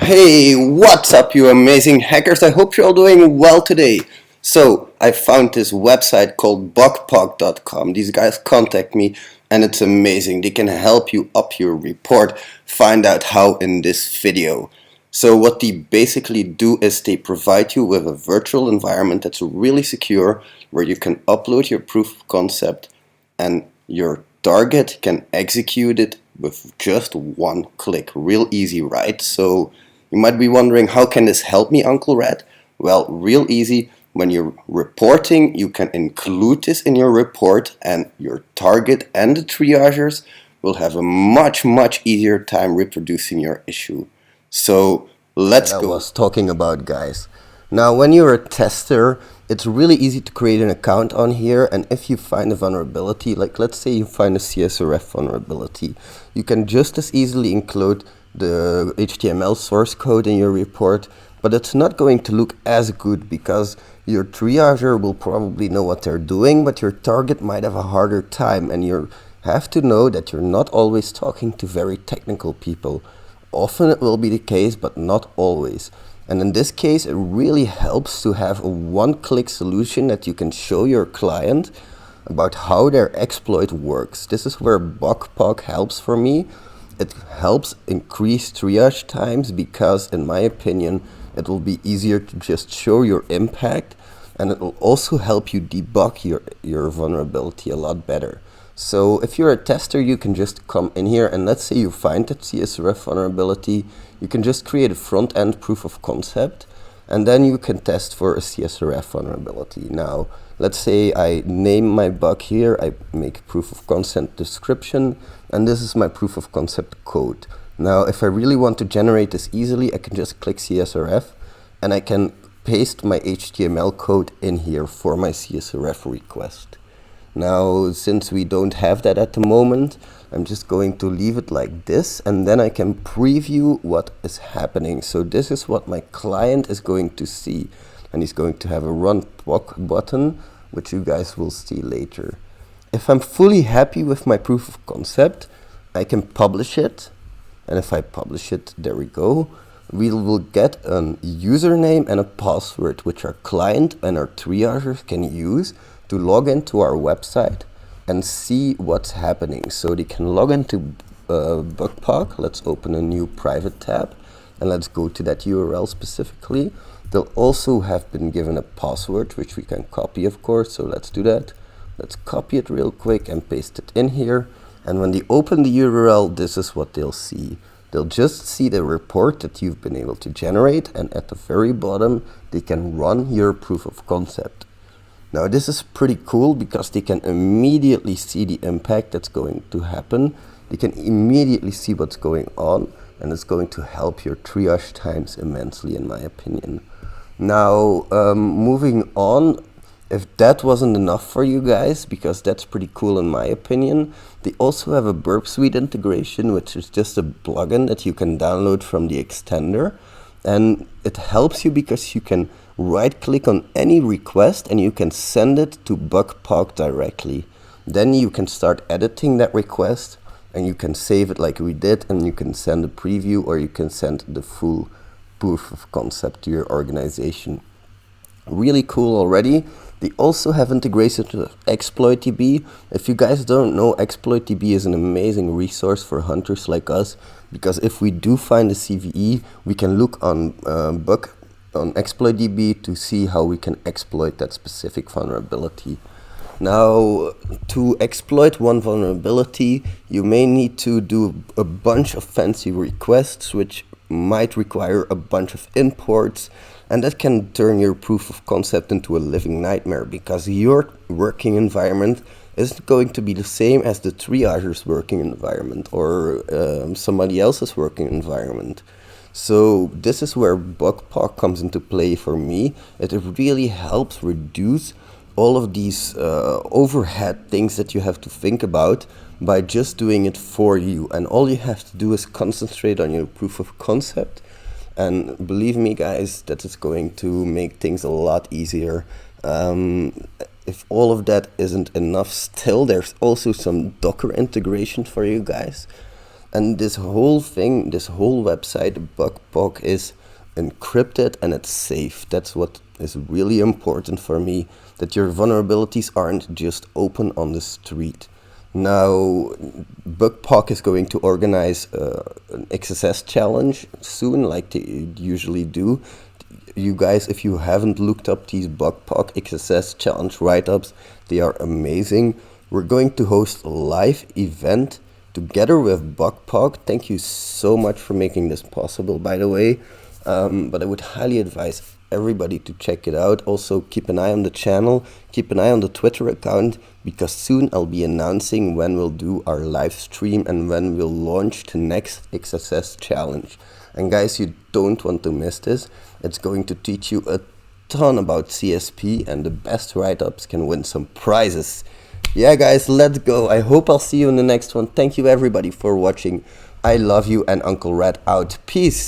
Hey, what's up, you amazing hackers? I hope you're all doing well today. So, I found this website called bugpog.com. These guys contact me and it's amazing. They can help you up your report. Find out how in this video. So, what they basically do is they provide you with a virtual environment that's really secure where you can upload your proof of concept and your target can execute it with just one click. Real easy, right? So you might be wondering, how can this help me, Uncle Red? Well, real easy. When you're reporting, you can include this in your report and your target and the triagers will have a much easier time reproducing your issue. So let's I go. was talking about, guys. Now, when you're a tester, it's really easy to create an account on here, and if you find a vulnerability, like let's say you find a CSRF vulnerability, you can just as easily include the HTML source code in your report, but it's not going to look as good because your triager will probably know what they're doing, but your target might have a harder time, and you have to know that you're not always talking to very technical people. Often it will be the case, but not always. And in this case, it really helps to have a one-click solution that you can show your client about how their exploit works. This is where BugPog helps for me. It helps increase triage times because, in my opinion, it will be easier to just show your impact, and it will also help you debug your vulnerability a lot better. So if you're a tester, you can just come in here and let's say you find that CSRF vulnerability, you can just create a front-end proof of concept and then you can test for a CSRF vulnerability. Now, let's say I name my bug here, I make a proof of concept description, and this is my proof of concept code. Now, if I really want to generate this easily, I can just click CSRF and I can paste my HTML code in here for my CSRF request. Now, since we don't have that at the moment, I'm just going to leave it like this, and then I can preview what is happening. So this is what my client is going to see, and he's going to have a run POC button, which you guys will see later. If I'm fully happy with my proof of concept, I can publish it, and if I publish it, there we go. We will get a username and a password, which our client and our triagers can use to log into our website and see what's happening. So they can log into BugPog. Let's open a new private tab and let's go to that URL specifically. They'll also have been given a password, which we can copy, of course. So let's do that. Let's copy it real quick and paste it in here. And when they open the URL, this is what they'll see. They'll just see the report that you've been able to generate, and at the very bottom, they can run your proof of concept. Now, this is pretty cool because they can immediately see the impact that's going to happen. They can immediately see what's going on, and it's going to help your triage times immensely, in my opinion. Now, moving on, if that wasn't enough for you guys, because that's pretty cool in my opinion, they also have a Burp Suite integration, which is just a plugin that you can download from the extender. And it helps you because you can right-click on any request and you can send it to BugPog directly. Then you can start editing that request and you can save it like we did, and you can send a preview or you can send the full proof of concept to your organization. Really cool already. They also have integration with ExploitDB. If you guys don't know, ExploitDB is an amazing resource for hunters like us, because if we do find a CVE, we can look on ExploitDB to see how we can exploit that specific vulnerability. Now, to exploit one vulnerability, you may need to do a bunch of fancy requests, which might require a bunch of imports, and that can turn your proof of concept into a living nightmare because your working environment isn't going to be the same as the triager's working environment or somebody else's working environment. So this is where BugPog comes into play for me. It really helps reduce all of these overhead things that you have to think about by just doing it for you. And all you have to do is concentrate on your proof of concept. And believe me, guys, that is going to make things a lot easier. If all of that isn't enough still, there's also some Docker integration for you guys. And this whole thing, this whole website, BugPog, is encrypted and it's safe. That's what is really important for me, that your vulnerabilities aren't just open on the street. Now, BugPog is going to organize an XSS challenge soon, like they usually do. You guys, if you haven't looked up these BugPog XSS challenge write-ups, they are amazing. We're going to host a live event together with BugPog. Thank you so much for making this possible, by the way. But I would highly advise everybody to check it out. Also, keep an eye on the channel, keep an eye on the Twitter account, because soon I'll be announcing when we'll do our live stream and when we'll launch the next XSS challenge. And guys, you don't want to miss this. It's going to teach you a ton about CSP, and the best write-ups can win some prizes. Yeah guys, let's go. I hope I'll see you in the next one. Thank you everybody for watching. I love you, and Uncle Rat out. Peace.